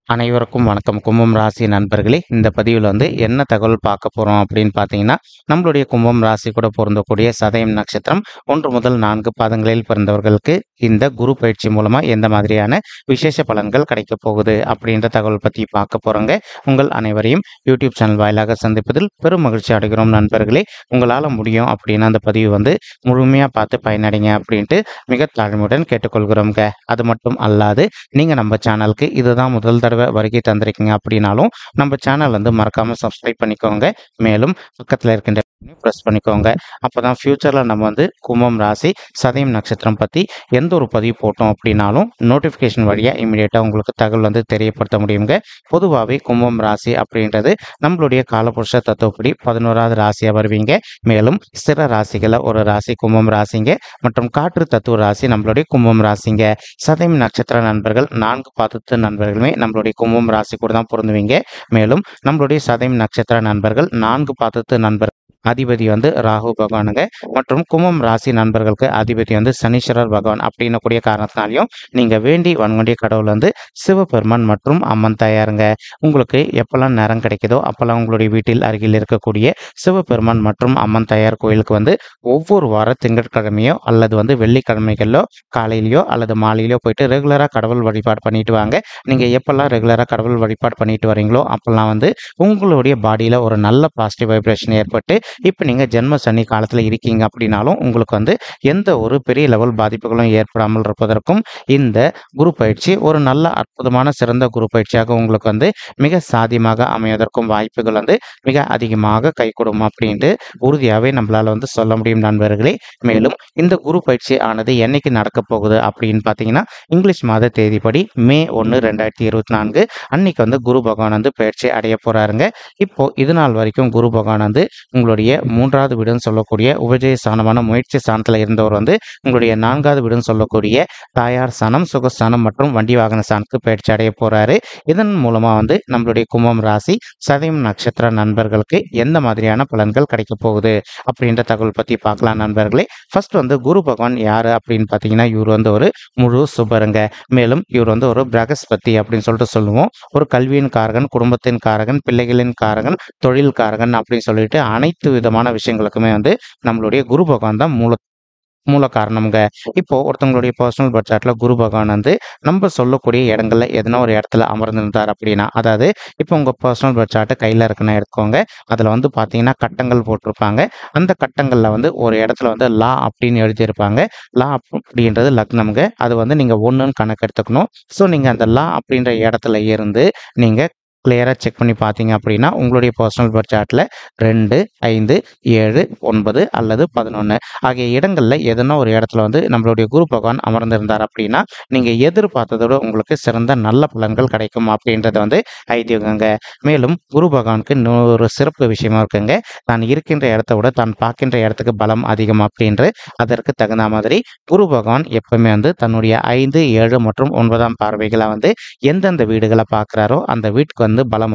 அனைவருக்கும் வணக்கம். கும்பம் ராசி நண்பர்களே, இந்த பதிவில் என்ன தகவல் பார்க்க போறோம் அப்படின்னு பார்த்தீங்கன்னா, நம்மளுடைய கும்பம் ராசி கூட பொருந்தக்கூடிய சதயம் நட்சத்திரம் 1 முதல் 4 பாதங்களில் பிறந்தவர்களுக்கு இந்த குரு பயிற்சி மூலமா எந்த மாதிரியான விசேஷ பலன்கள் கிடைக்கப் போகுது அப்படின்ற தகவல் பத்தி பார்க்க போறோங்க. உங்கள் அனைவரையும் யூடியூப் சேனல் வாயிலாக சந்திப்பதில் பெரும் மகிழ்ச்சி அடைகிறோம் நண்பர்களே. உங்களால முடியும் அப்படின்னு அந்த பதிவு முழுமையா பார்த்து பயனடைங்க அப்படின்ட்டு மிக தாழ்மையுடன் கேட்டுக்கொள்கிறோம்ங்க. அது மட்டும் அல்லாது நீங்க நம்ம சேனலுக்கு இதுதான் முதல் தடவை வருகை தந்திருக்கீங்க அப்படின்னாலும் நம்ம சேனல் மறக்காம சப்ஸ்கிரைப் பண்ணிக்கோங்க. மேலும் பக்கத்தில் இருக்கின்ற ப்ரெஸ் பண்ணிக்கோங்க. அப்பதான் ஃபியூச்சர்ல நம்ம கும்பம் ராசி சதயம் நட்சத்திரம் பத்தி எந்த ஒரு பதிவு போட்டோம் அப்படின்னாலும் நோட்டிஃபிகேஷன் வழியா இமீடியட்டா உங்களுக்கு தகவல் தெரியப்படுத்த முடியுங்க. பொதுவாகவே கும்பம் ராசி அப்படின்றது நம்மளுடைய காலபுருஷ தத்துவப்படி 11வது ராசியா வருவீங்க. மேலும் ஸ்திர ராசிகளை ஒரு ராசி கும்பம் ராசிங்க மற்றும் காற்று தத்துவ ராசி நம்மளுடைய கும்பம் ராசிங்க. சதயம் நட்சத்திர நண்பர்கள் 4 பாதத்து நண்பர்களுமே நம்மளுடைய கும்பம் ராசி கூட தான் பொருந்துவீங்க. மேலும் நம்மளுடைய சதயம் நட்சத்திர நண்பர்கள் 4 பாதத்து நண்பர்கள் அதிபதி ராகு பகவானுங்க மற்றும் கும்பம் ராசி நண்பர்களுக்கு அதிபதி சனீஸ்வரர் பகவான் அப்படின்னு கூடிய காரணத்தினாலையும் நீங்க வேண்டி வணங்கிய கடவுள் சிவபெருமான் மற்றும் அம்மன் தாயாருங்க. உங்களுக்கு எப்பெல்லாம் நேரம் கிடைக்குதோ அப்பெல்லாம் உங்களுடைய வீட்டில் அருகில் இருக்கக்கூடிய சிவபெருமான் மற்றும் அம்மன் தாயார் கோயிலுக்கு ஒவ்வொரு வார திங்கட்கிழமையோ அல்லது வெள்ளிக்கிழமைகளிலோ காலையிலயோ அல்லது மாலையிலோ போயிட்டு ரெகுலரா கடவுள் வழிபாடு பண்ணிட்டு வாங்க. நீங்க எப்பெல்லாம் ரெகுலரா கடவுள் வழிபாடு பண்ணிட்டு வரீங்களோ அப்பெல்லாம் உங்களுடைய பாடியில ஒரு நல்ல பாசிட்டிவ் வைப்ரேஷன் ஏற்பட்டு இப்போ நீங்க ஜென்ம சனி காலத்துல இருக்கீங்க அப்படின்னாலும் உங்களுக்கு எந்த ஒரு பெரிய லெவல் பாதிப்புகளும் ஏற்படாமல் இருப்பதற்கும் இந்த குரு பயிற்சி ஒரு நல்ல அற்புதமான சிறந்த குரு பயிற்சியாக உங்களுக்கு மிக சாத்தியமாக அமைவதற்கும் வாய்ப்புகள் மிக அதிகமாக கைகூடும் அப்படின்ட்டு உறுதியாகவே நம்மளால சொல்ல முடியும் நண்பர்களே. மேலும் இந்த குரு பயிற்சி ஆனது என்னைக்கு நடக்க போகுது அப்படின்னு பார்த்தீங்கன்னா இங்கிலீஷ் மாத தேதிப்படி மே 1, 2024 அன்னைக்கு குரு பகவான் பயிற்சி அடைய போறாருங்க. இப்போ இது நாள் வரைக்கும் குரு பகவான் உங்களுடைய 3வது வீடுன்னு சொல்லக்கூடிய உபஜய ஸ்தானமான முயற்சி ஸ்தானத்தில் இருந்தவர் உங்களுடைய 4வது வீடுன்னு சொல்லக்கூடிய தாயார் ஸ்தானம், சுகஸ்தானம் மற்றும் வண்டி வாகன ஸ்தானத்துக்கு பயிற்சி அடைய போறாரு. இதன் மூலமா நம்மளுடைய கும்பம் ராசி சதயம் நட்சத்திர நண்பர்களுக்கு எந்த மாதிரியான பலன்கள் கிடைக்க போகுது அப்படின்ற தகவல் பத்தி பார்க்கலாம் நண்பர்களே. ஃபர்ஸ்ட் குரு பகவான் யாரு அப்படின்னு பார்த்தீங்கன்னா இவர் ஒரு முழு சுபருங்க. மேலும் இவர் ஒரு பிரகஸ்பதி அப்படின்னு சொல்லிட்டு சொல்லுவோம். ஒரு கல்வியின் காரகன், குடும்பத்தின் காரகன், பிள்ளைகளின் காரகன், தொழில் காரகன் அப்படின்னு சொல்லிட்டு அனைத்து விதமான விஷயங்களுக்குமே நம்மளுடைய குரு பகவான் தான் மூல காரணம்ங்க. இப்போ ஒருத்தவங்களுடைய பர்சனல் பட்ஜெட்ல குரு பகவான் நம்ம சொல்லக்கூடிய இடங்கள்ல எதனா ஒரு இடத்துல அமர்ந்திருந்தார் அப்படின்னா, அதாவது இப்போ உங்க பர்சனல் பட்ஜெட் கையில இருக்குன்னு எடுத்துக்கோங்க. அதுல பாத்தீங்கன்னா கட்டங்கள் போட்டிருப்பாங்க. அந்த கட்டங்கள்ல ஒரு இடத்துல லா அப்படின்னு எழுதியிருப்பாங்க. லா அப்படின்றது லக்னம்ங்க. அது நீங்க 1ன்னு கணக்கு எடுத்துக்கணும். ஸோ நீங்க அந்த லா அப்படின்ற இடத்துல இருந்து நீங்க கிளியரா செக் பண்ணி பார்த்தீங்க அப்படின்னா உங்களுடைய பர்சனல் பட்ஜெட்ல 2, 5, 7, 9 அல்லது 11 ஆகிய இடங்கள்ல எதனா ஒரு இடத்துல நம்மளுடைய குரு பகவான் அமர்ந்திருந்தார் அப்படின்னா நீங்க எதிர்பார்த்ததோட உங்களுக்கு சிறந்த நல்ல பலன்கள் கிடைக்கும் அப்படின்றது ஐதீகங்க. மேலும் குரு பகவானுக்கு இன்னொரு சிறப்பு விஷயமா இருக்குங்க. தான் இருக்கின்ற இடத்த விட தான் பார்க்கின்ற இடத்துக்கு பலம் அதிகம் அப்படின்ற அதற்கு தகுந்த மாதிரி குரு பகவான் எப்பவுமே தன்னுடைய 5, 7 மற்றும் 9ஆம் பார்வைகளை எந்தெந்த வீடுகளை பார்க்கிறாரோ அந்த வீட்டுக்கு பலம்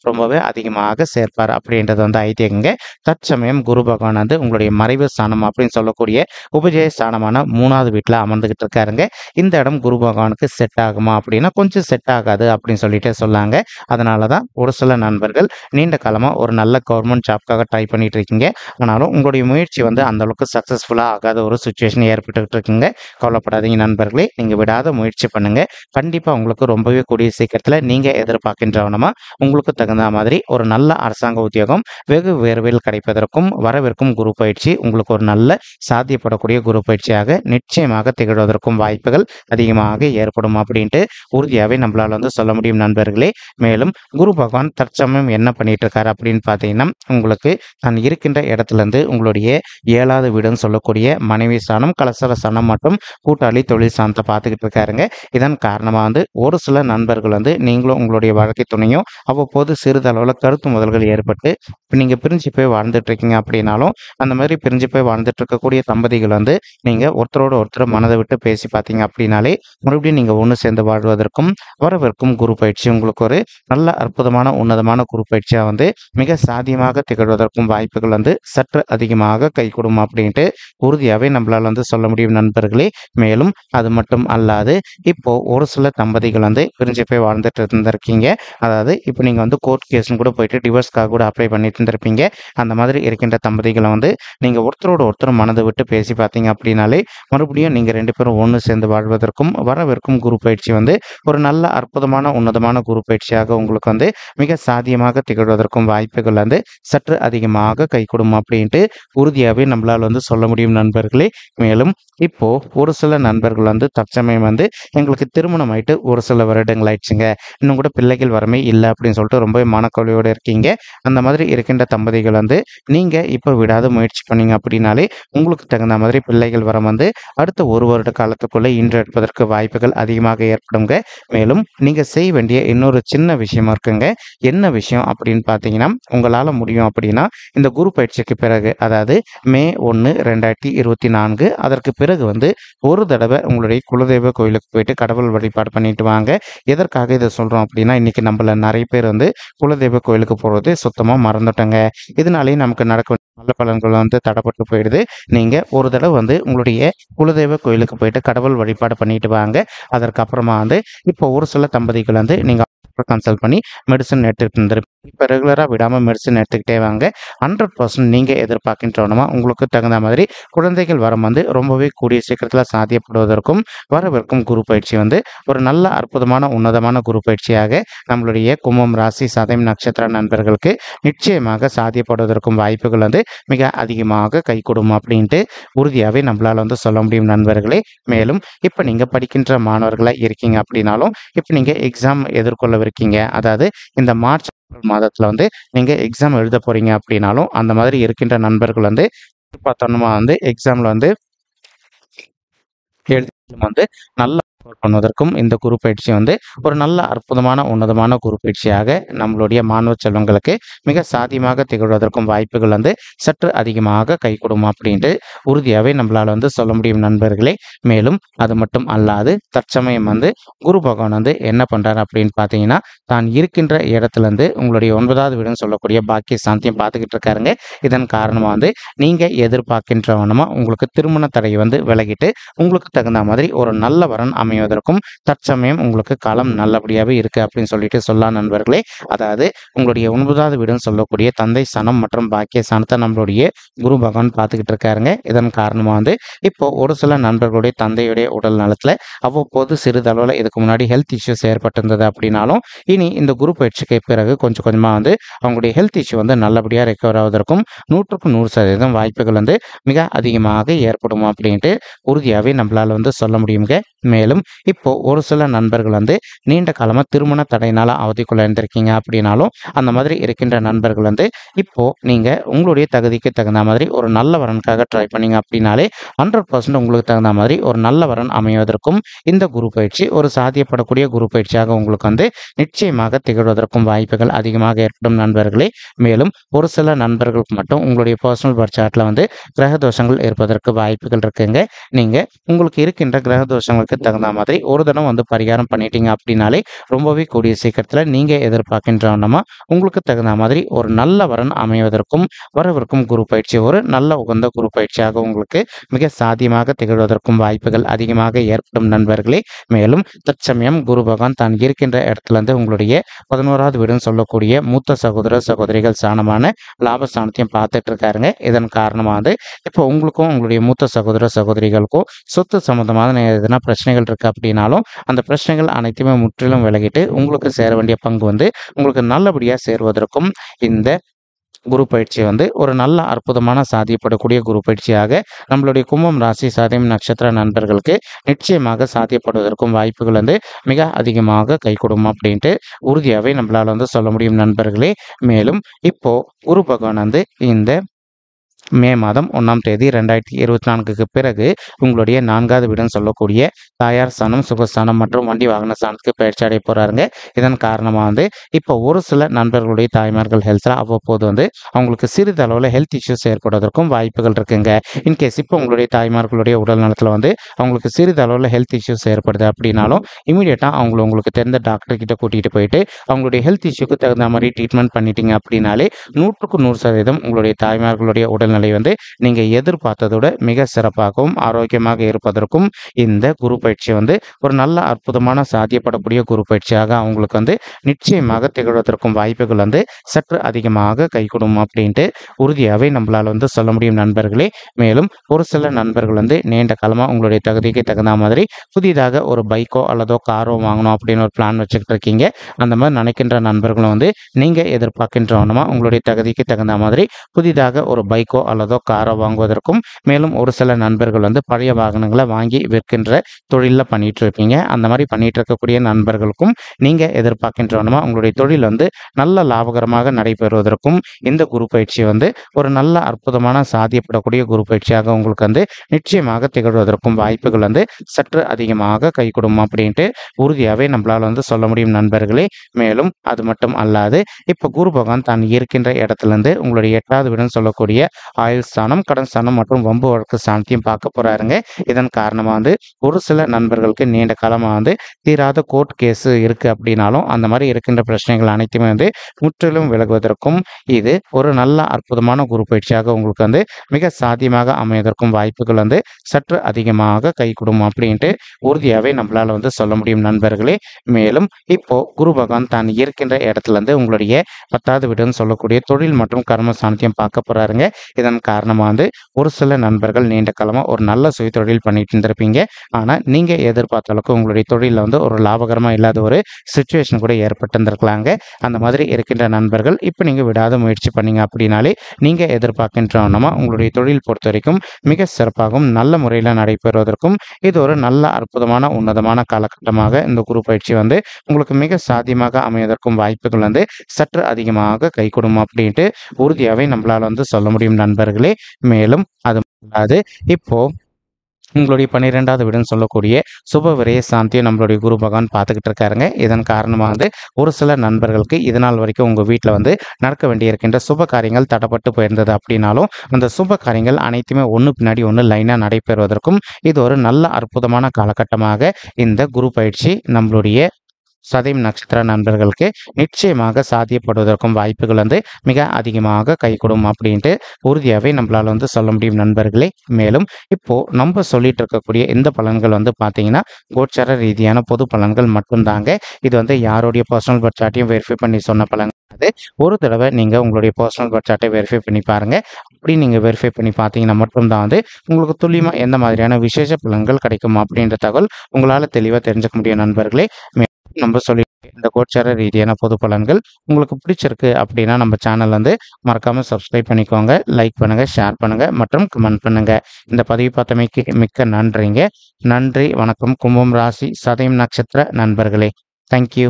ரொம்பவே அதிகமாக சேர்ப்பார் அப்படின்றது ஐதீகங்க. தற்சமயம் குரு பகவான் உங்களுடைய மறைவு ஸ்தானம் அப்படின்னு சொல்லக்கூடிய உபஜய ஸ்தானமான 3வது வீட்டுல அமர்ந்துகிட்டு இருக்காருங்க. இந்த இடம் குரு பகவானுக்கு செட் ஆகுமா அப்படின்னா கொஞ்சம் செட் ஆகாது அப்படின்னு சொல்லிட்டு சொல்லாங்க. அதனாலதான் ஒரு சில நண்பர்கள் நீண்ட காலமா ஒரு நல்ல கவர்மெண்ட் ஜாப்காக ட்ரை பண்ணிட்டு இருக்கீங்க. ஆனாலும் உங்களுடைய முயற்சி அந்த அளவுக்கு சக்சஸ்ஃபுல்லா ஆகாத ஒரு சுச்சுவேஷன் ஏற்பட்டு இருக்குங்க. கவலைப்படாதீங்க நண்பர்களே, நீங்க விடாத முயற்சி பண்ணுங்க. கண்டிப்பா உங்களுக்கு ரொம்பவே கூடிய சீக்கிரத்துல நீங்க எதிர்பார்க்கின்றவனமா உங்களுக்கு தகுந்த மாதிரி ஒரு நல்ல அரசாங்க உத்தியோகம் வெகு விரைவில் கிடைப்பதற்கும் வரவிருக்கும் குரு பயிற்சி உங்களுக்கு ஒரு நல்ல சாத்தியப்படக்கூடிய குரு பயிற்சியாக நிச்சயமாக திகழ்வதற்கும் வாய்ப்புகள் அதிகமாக ஏற்படும் அப்படின்ட்டு உறுதியாகவே நம்மளால சொல்ல முடியும் நண்பர்களே. மேலும் குரு பகவான் தற்சமயம் என்ன பண்ணிட்டு இருக்காரு அப்படின்னு பார்த்தீங்கன்னா உங்களுக்கு தான் இருக்கின்ற இடத்துல உங்களுடைய 7வது வீடுன்னு சொல்லக்கூடிய மனைவி ஸ்தானம், கலசர ஸ்தானம் மற்றும் கூட்டாளி தொழில் ஸ்தானத்தை பார்த்துக்கிட்டு இருக்காருங்க. இதன் காரணமா ஒரு சில நண்பர்கள் நீங்களும் உங்களுடைய வாழ்க்கை துணை பிரச்சனையும் அவ்வப்போது சிறிதளவுல கருத்து மோதல்கள் ஏற்பட்டு, இப்ப நீங்க பிரிஞ்சு போய் வாழ்ந்துட்டு இருக்கீங்க அப்படின்னாலும், அந்த மாதிரி பிரிஞ்சு போய் வாழ்ந்துட்டு இருக்கக்கூடிய தம்பதிகள் வந்து, நீங்க ஒருத்தரோட ஒருத்தர் மனத விட்டு பேசி பார்த்தீங்க அப்படின்னாலே, மறுபடியும் நீங்க ஒண்ணு சேர்ந்து வாழ்வதற்கும், வரவிருக்கும் குரு பயிற்சி உங்களுக்கு ஒரு நல்ல அற்புதமான, உன்னதமான குரு பயிற்சியா வந்து மிக சாத்தியமாக திகழ்வதற்கும் வாய்ப்புகள் வந்து சற்று அதிகமாக கைகூடும் அப்படின்ட்டு உறுதியாவே நம்மளால வந்து சொல்ல முடியும் நண்பர்களே. மேலும் அது மட்டும் அல்லாது, இப்போ ஒரு சில தம்பதிகள் வந்து பிரிஞ்சு போய் வாழ்ந்துட்டு இருந்திருக்கீங்க. அதாவது இப்ப நீங்க வந்து கோர்ட் கேஸ்ன்னு கூட போயிட்டு டிவோர்ஸ்க்காக கூட அப்ளை பண்ணிட்டு இருந்திருப்பீங்க. அந்த மாதிரி இருக்கின்ற தம்பதிகள வந்து நீங்க ஒருத்தரோட ஒருத்தர் மனத விட்டு பேசி பார்த்தீங்க அப்படின்னாலே, மறுபடியும் நீங்க 2 பேரும் ஒண்ணு சேர்ந்து வாழ்வதற்கும், வரவிருக்கும் குரு பயிற்சி வந்து ஒரு நல்ல அற்புதமான, உன்னதமான குரு பயிற்சியாக உங்களுக்கு வந்து மிக சாத்தியமாக திகழ்வதற்கும் வாய்ப்புகள் வந்து சற்று அதிகமாக கைகூடும் அப்படின்ட்டு உறுதியாவே நம்மளால வந்து சொல்ல முடியும் நண்பர்களே. மேலும் இப்போ ஒரு சில நண்பர்கள் வந்து தற்சமயம் வந்து எங்களுக்கு திருமணம் ஆயிட்டு ஒரு சில வருடங்கள் ஆயிடுச்சுங்க. இன்னும் கூட பிள்ளைகள் வரமே இல்ல அப்படின்னு சொல்லிட்டு ரொம்பவே மனக்கவலையோட இருக்கீங்க. அந்த மாதிரி இருக்கின்ற தம்பதிகள் வந்து நீங்க இப்ப விடாத முயற்சி பண்ணீங்க அப்படின்னாலே, உங்களுக்கு தகுந்த மாதிரி பிள்ளைகள் வரம் வந்து அடுத்த 1 வருட காலத்துக்குள்ள ஈன்றெடுப்பதற்கு வாய்ப்புகள் அதிகமாக ஏற்படுங்க. மேலும் நீங்க செய்ய வேண்டிய இன்னொரு சின்ன விஷயம் இருக்குங்க. என்ன விஷயம் அப்படின்னு பார்த்தீங்கன்னா, உங்களால முடியும் அப்படின்னா, இந்த குரு பயிற்சிக்கு பிறகு அதாவது மே 1, 2024 அதற்கு பிறகு வந்து ஒரு தடவ உங்களுடைய குலதெய்வ கோயிலுக்கு போயிட்டு கடவுள் வழிபாடு பண்ணிட்டு வாங்க. எதற்காக இத சொல்றோம் அப்படின்னா, இன்னைக்கு நம்மள நெறைய பேர் வந்து குலதெய்வ கோயிலுக்கு போறது சுத்தமா மறந்துட்டோங்க. இதனாலேயே நமக்கு நடக்க வேண்டிய நல்ல பலன்கள் வந்து தடப்பட்டு போயிடுது. நீங்க ஒரு தடவ வந்து உங்களுடைய குலதெய்வ கோயிலுக்கு போயிட்டு கடவுள் வழிபாடு பண்ணிட்டு வாங்க. அதற்கு அப்புறமா வந்து இப்போ ஒரு சில தம்பதிகள் வந்து நீங்க கன்சல்ட் பண்ணி மெடிசின் எடுத்துட்டு இருந்திருப்பீங்க. இப்ப ரெகுலரா விடாம மெடிசின் எடுத்துக்கிட்டே வாங்க. 100% நீங்க எதிர்பார்க்கின்றவனமா உங்களுக்கு தகுந்த மாதிரி குழந்தைகள் வரம் வந்து ரொம்பவே கூடிய சீக்கிரத்துல சாத்தியப்படுவதற்கும், வரவிருக்கும் குரு பயிற்சி வந்து ஒரு நல்ல அற்புதமான, உன்னதமான குரு பயிற்சியாக நம்மளுடைய கும்பம் ராசி சதயம் நட்சத்திர நண்பர்களுக்கு நிச்சயமாக சாத்தியப்படுவதற்கும் வாய்ப்புகள் வந்து மிக அதிகமாக கைகூடும் அப்படின்ட்டு உறுதியாவே நம்மளால வந்து சொல்ல முடியும் நண்பர்களே. மேலும் இப்ப நீங்க படிக்கின்ற மாணவர்களா இருக்கீங்க அப்படின்னாலும், இப்ப நீங்க எக்ஸாம் எதிர்கொள்ளவிருக்கீங்க. அதாவது இந்த மார்ச் மாதத்துல வந்து நீங்க எக்ஸாம் எழுத போறீங்க அப்படின்னாலும், அந்த மாதிரி இருக்கின்ற நண்பர்கள் வந்து பார்த்தோம்னா வந்து எக்ஸாம்ல வந்து எழுதி வந்து நல்ல ஸ்கோர் பண்ணுவதற்கும் இந்த குரு பயிற்சி வந்து ஒரு நல்ல அற்புதமான, உன்னதமான குரு பயிற்சியாக நம்மளுடைய மாணவ செல்வங்களுக்கு மிக சாத்தியமாக திகழ்வதற்கும் வாய்ப்புகள் வந்து சற்று அதிகமாக கைகூடும் அப்படின்ட்டு உறுதியாவே நம்மளால வந்து சொல்ல முடியும் நண்பர்களே. மேலும் அது மட்டும் அல்லாது தற்சமயம் வந்து குரு பகவான் வந்து என்ன பண்றாரு அப்படின்னு பார்த்தீங்கன்னா, தான் இருக்கின்ற இடத்துலருந்து உங்களுடைய 9வது வீடுன்னு சொல்லக்கூடிய பாக்கிய சாந்தியம் பார்த்துக்கிட்டு இருக்காருங்க. இதன் காரணமா வந்து நீங்க எதிர்பார்க்கின்றவனமா உங்களுக்கு திருமண தடை வந்து விலகிட்டு, உங்களுக்கு தகுந்த மாதிரி ஒரு நல்ல வரன் அமைவதற்கும் தற்சமயம் உங்களுக்கு காலம் நல்லபடியாவே இருக்கு அப்படின்னு சொல்லிட்டு சொல்லலாம் நண்பர்களே. அதாவது உங்களுடைய 9வது வீடுன்னு சொல்லக்கூடிய தந்தை ஸ்தானம் மற்றும் பாக்கிய ஸ்தானத்தை நம்மளுடைய குரு பகவான் பார்த்துக்கிட்டு இருக்காருங்க. இதன் காரணமா வந்து இப்போ ஒரு சில நண்பர்களுடைய தந்தையுடைய உடல் நலத்துல அவ்வப்போது சிறிதளவுல இதுக்கு முன்னாடி ஹெல்த் இஷ்யூஸ் ஏற்பட்டிருந்தது அப்படின்னாலும், இனி இந்த குரு பயிற்சிக்கு பிறகு கொஞ்சம் கொஞ்சமா வந்து அவங்களுடைய ஹெல்த் இஷ்யூ வந்து நல்லபடியா ரெக்கவர் ஆவதற்கும் 100க்கு 100% வாய்ப்புகள் வந்து மிக அதிகமாக ஏற்படும் அப்படின்ட்டு உறுதியாவே நம்மளால வந்து சொல்ல முடியுங்க. மேலும் இப்போ ஒரு சில நண்பர்கள் வந்து நீண்ட காலமா திருமண தடையினால அவதிக்குள்ள இருந்திருக்கீங்க அப்படின்னாலும், அந்த மாதிரி இருக்கின்ற நண்பர்கள் வந்து இப்போ நீங்க உங்களுடைய தகுதிக்கு தகுந்த மாதிரி ஒரு நல்ல வரனுக்காக ட்ரை பண்ணீங்க அப்படின்னாலே 100% உங்களுக்கு தகுந்த மாதிரி ஒரு நல்ல வரன் அமைவதற்கும் இந்த குரு பயிற்சி ஒரு சாத்தியப்படக்கூடிய குரு பயிற்சியாக உங்களுக்கு வந்து நிச்சயமாக திகழ்வதற்கும் வாய்ப்புகள் அதிகமாக ஏற்படும் நண்பர்களே. மேலும் ஒரு சில நண்பர்களுக்கு மட்டும் உங்களுடைய பர்சனல் பர்த் சார்ட்ல வந்து கிரக தோஷங்கள் இருப்பதற்கு வாய்ப்புகள் இருக்குங்க. நீங்க உங்களுக்கு இருக்கின்ற கிரக தோஷங்களுக்கு தகுந்த மாதிரி ஒரு தடவை வந்து பரிகாரம் பண்ணிட்டீங்க அப்படின்னாலே ரொம்பவே கூடிய சீக்கிரத்துல நீங்க எதிர்பார்க்கின்றவனமா உங்களுக்கு தகுந்த மாதிரி ஒரு நல்ல வரன் அமைவதற்கும், வரவிருக்கும் குரு பயிற்சி ஒரு நல்ல உகந்த குரு பயிற்சியாக உங்களுக்கு மிக சாத்தியமாக திகழ்வதற்கும் வாய்ப்புகள் அதிகமாக ஏற்படும் நண்பர்களே. மேலும் தற்சமயம் குரு பகவான் தான் இருக்கின்ற இடத்துல இருந்து உங்களுடைய 11வது வீடுன்னு சொல்லக்கூடிய மூத்த சகோதர சகோதரிகள் ஸ்தானமான லாபஸ்தானத்தையும் பார்த்துட்டு இருக்காருங்க. இதன் காரணமா வந்து இப்போ உங்களுக்கும் உங்களுடைய மூத்த சகோதர சகோதரிகளுக்கும் சொத்து சம்பந்தமான எதனா பிரச்சனைகள் இருக்கு அப்படின்னாலும், அந்த பிரச்சனைகள் அனைத்துமே முற்றிலும் விலகிட்டு உங்களுக்கு சேர வேண்டிய பங்கு வந்து உங்களுக்கு நல்லபடியா சேருவதற்கும் இந்த குரு பயிற்சி வந்து ஒரு நல்ல அற்புதமான சாத்தியப்படக்கூடிய குரு பயிற்சியாக நம்மளுடைய கும்பம் ராசி சதயம் நட்சத்திர நண்பர்களுக்கு நிச்சயமாக சாத்தியப்படுவதற்கும் வாய்ப்புகள் வந்து மிக அதிகமாக கைகூடும் அப்படின்ட்டு உறுதியாவே நம்மளால வந்து சொல்ல முடியும் நண்பர்களே. மேலும் இப்போ குரு பகவான் வந்து இந்த மே மாதம் 1ஆம் தேதி 2024க்கு பிறகு உங்களுடைய 4வது வீடுன்னு சொல்லக்கூடிய தாயார் ஸ்தானம், சுகஸ்தானம் மற்றும் வண்டி வாகன ஸ்தானத்துக்கு பயிற்சி அடைய போறாருங்க. இதன் காரணமா இப்போ ஒரு சில நண்பர்களுடைய தாய்மார்கள் ஹெல்த்ல அவ்வப்போது அவங்களுக்கு சிறிதளவுல ஹெல்த் இஷ்யூஸ் ஏற்படுவதற்கும் வாய்ப்புகள் இருக்குங்க. இன்கேஸ் இப்போ உங்களுடைய தாய்மார்களுடைய உடல் நலத்துல அவங்களுக்கு சிறிதளவுல ஹெல்த் இஷ்யூஸ் ஏற்படுது அப்படின்னாலும் இமீடியட்டா உங்களுக்கு தெரிந்த டாக்டர் கிட்ட கூட்டிட்டு போயிட்டு அவங்களுடைய ஹெல்த் இஷ்யூக்கு தகுந்த மாதிரி ட்ரீட்மெண்ட் பண்ணிட்டீங்க அப்படின்னாலே 100க்கு 100% உங்களுடைய தாய்மார்களுடைய உடல்நிலை நீங்க எதிர்பார்த்ததோட மிக சிறப்பாகவும் ஆரோக்கியமாக இருப்பதற்கும் இந்த குரு பயிற்சி ஒரு நல்ல அற்புதமான சாத்தியப்படக்கூடிய குரு பயிற்சியாக அவங்களுக்கு நிச்சயமாக திகழ்வதற்கும் வாய்ப்புகள் சற்று அதிகமாக கைகூடும் அப்படின்ட்டு உறுதியாகவே நம்மளால சொல்ல முடியும் நண்பர்களே. மேலும் ஒரு சில நண்பர்கள் நீண்ட காலமா உங்களுடைய தகுதிக்கு தகுந்த மாதிரி புதிதாக ஒரு பைக்கோ அல்லதோ காரோ வாங்கணும் அப்படின்னு ஒரு பிளான் வச்சுக்கிட்டு இருக்கீங்க. அந்த மாதிரி நினைக்கின்ற நண்பர்களும் நீங்க எதிர்பார்க்கின்றவனமா உங்களுடைய தகுதிக்கு தகுந்த மாதிரி புதிதாக ஒரு பைக்கோ அல்லதோ காரோ வாங்குவதற்கும், மேலும் ஒரு சில நண்பர்கள் பழைய வாகனங்களை வாங்கி விற்கின்ற தொழிலில் பண்ணிட்டு இருப்பீங்க. அந்த மாதிரி பண்ணிட்டு இருக்கக்கூடிய நண்பர்களுக்கும் நீங்க எதிர்பார்க்கின்றவனமா உங்களுடைய தொழில் நல்ல லாபகரமாக நடைபெறுவதற்கும் இந்த குரு பயிற்சி ஒரு நல்ல அற்புதமான சாத்தியப்படக்கூடிய குரு பயிற்சியாக உங்களுக்கு நிச்சயமாக திகழ்வதற்கும் வாய்ப்புகள் சற்று அதிகமாக கைகூடும் அப்படின்ட்டு உறுதியாகவே நம்மளால சொல்ல முடியும் நண்பர்களே. மேலும் அது மட்டும் அல்லாது இப்போ குரு பகவான் தான் இருக்கின்ற இடத்துல உங்களுடைய 8வது வீடுன்னு சொல்லக்கூடிய ஆயுள் ஸ்தானம், கடன் ஸ்தானம் மற்றும் வம்பு வழக்கு ஸ்தானத்தையும் பார்க்க போறாருங்க. இதன் காரணமா ஒரு சில நண்பர்களுக்கு நீண்ட காலமா தீராத கோர்ட் கேஸ் இருக்கு அப்படின்னாலும் அந்த மாதிரி இருக்கின்ற பிரச்சனைகள் அனைத்துமே முற்றிலும் விலகுவதற்கும் இது ஒரு நல்ல அற்புதமான குரு பயிற்சியாக உங்களுக்கு மிக சாத்தியமாக அமைவதற்கும் வாய்ப்புகள் சற்று அதிகமாக கைகூடும் அப்படின்ட்டு உறுதியாகவே நம்மளால சொல்ல முடியும் நண்பர்களே. மேலும் இப்போ குரு பகவான் தான் இருக்கின்ற இடத்துல உங்களுடைய 10வது வீடுன்னு சொல்லக்கூடிய தொழில் மற்றும் கர்மஸ்தானத்தையும் பார்க்க போறாருங்க. இதன் காரணமா ஒரு சில நண்பர்கள் நீண்ட காலமா ஒரு நல்ல சுய தொழில் பண்ணிட்டு இருந்திருப்பீங்க. ஆனா நீங்க எதிர்பார்த்த அளவுக்கு உங்களுடைய தொழில ஒரு லாபகரமா இல்லாத ஒரு சிச்சுவேஷன் கூட ஏற்பட்டு இருந்திருக்கலாங்க. அந்த மாதிரி இருக்கின்ற நண்பர்கள் இப்போ நீங்க விடாத முயற்சி பண்ணீங்க அப்படின்னாலே நீங்க எதிர்பார்க்கின்றவனமா உங்களுடைய தொழில் பொறுத்த வரைக்கும் மிக சிறப்பாகவும் நல்ல முறையில் நடைபெறுவதற்கும் இது ஒரு நல்ல அற்புதமான உன்னதமான காலகட்டமாக இந்த குரு பயிற்சி உங்களுக்கு மிக சாத்தியமாக அமைவதற்கும் வாய்ப்புகள் சற்று அதிகமாக கைகூடும் அப்படின்ட்டு உறுதியாகவே நம்மளால சொல்ல முடியும் நண்பர்களே. மேலும் அது இப்போ உங்களுடைய 12வது வீடுன்னு சொல்லக்கூடிய சுப விரய சாந்தியை நம்மளுடைய குரு பகவான் பார்த்துக்கிட்டு இருக்காருங்க. இதன் காரணமாக ஒரு சில நண்பர்களுக்கு இதனால் வரைக்கும் உங்கள் வீட்டில் நடக்க வேண்டியிருக்கின்ற சுப காரியங்கள் தடப்பட்டு போயிருந்தது அப்படின்னாலும் அந்த சுப காரியங்கள் அனைத்துமே ஒன்று பின்னாடி ஒன்று லைனாக நடைபெறுவதற்கும் இது ஒரு நல்ல அற்புதமான காலகட்டமாக இந்த குரு பயிற்சி நம்மளுடைய சதயம் நட்சத்திர நண்பர்களுக்கு நிச்சயமாக சாத்தியப்படுவதற்கும் வாய்ப்புகள் மிக அதிகமாக கைகூடும் அப்படின்ட்டு உறுதியாகவே நம்மளால சொல்ல முடியும் நண்பர்களே. மேலும் இப்போ நம்ம சொல்லிட்டு இருக்கக்கூடிய இந்த பலன்கள் பார்த்தீங்கன்னா கோச்சார ரீதியான பொது பலன்கள் மட்டும்தாங்க. இது யாருடைய பர்சனல் பர்த் சார்ட்டையும் வெரிஃபை பண்ணி சொன்ன பலன் ஒரு தடவை நீங்க உங்களுடைய பர்சனல் பர்த் சார்ட்டை வெரிஃபை பண்ணி பாருங்க. அப்படி நீங்க வெரிஃபை பண்ணி பார்த்தீங்கன்னா மட்டும்தான் உங்களுக்கு துல்லியமா எந்த மாதிரியான விசேஷ பலன்கள் கிடைக்கும் அப்படின்ற தகவல் உங்களால தெளிவாக தெரிஞ்சுக்க முடியும் நண்பர்களே. நம்ம சொல்லி இந்த கோச்சார ரீதியான பொது பலன்கள் உங்களுக்கு பிடிச்சிருக்கு அப்படின்னா நம்ம சேனல் மறக்காம சப்ஸ்கிரைப் பண்ணிக்கோங்க, லைக் பண்ணுங்க, ஷேர் பண்ணுங்க மற்றும் கமெண்ட் பண்ணுங்க. இந்த பதிவு பார்த்தமைக்கு மிக்க நன்றிங்க. நன்றி, வணக்கம். கும்பம் ராசி சதயம் நட்சத்திர நண்பர்களே. தேங்க்யூ.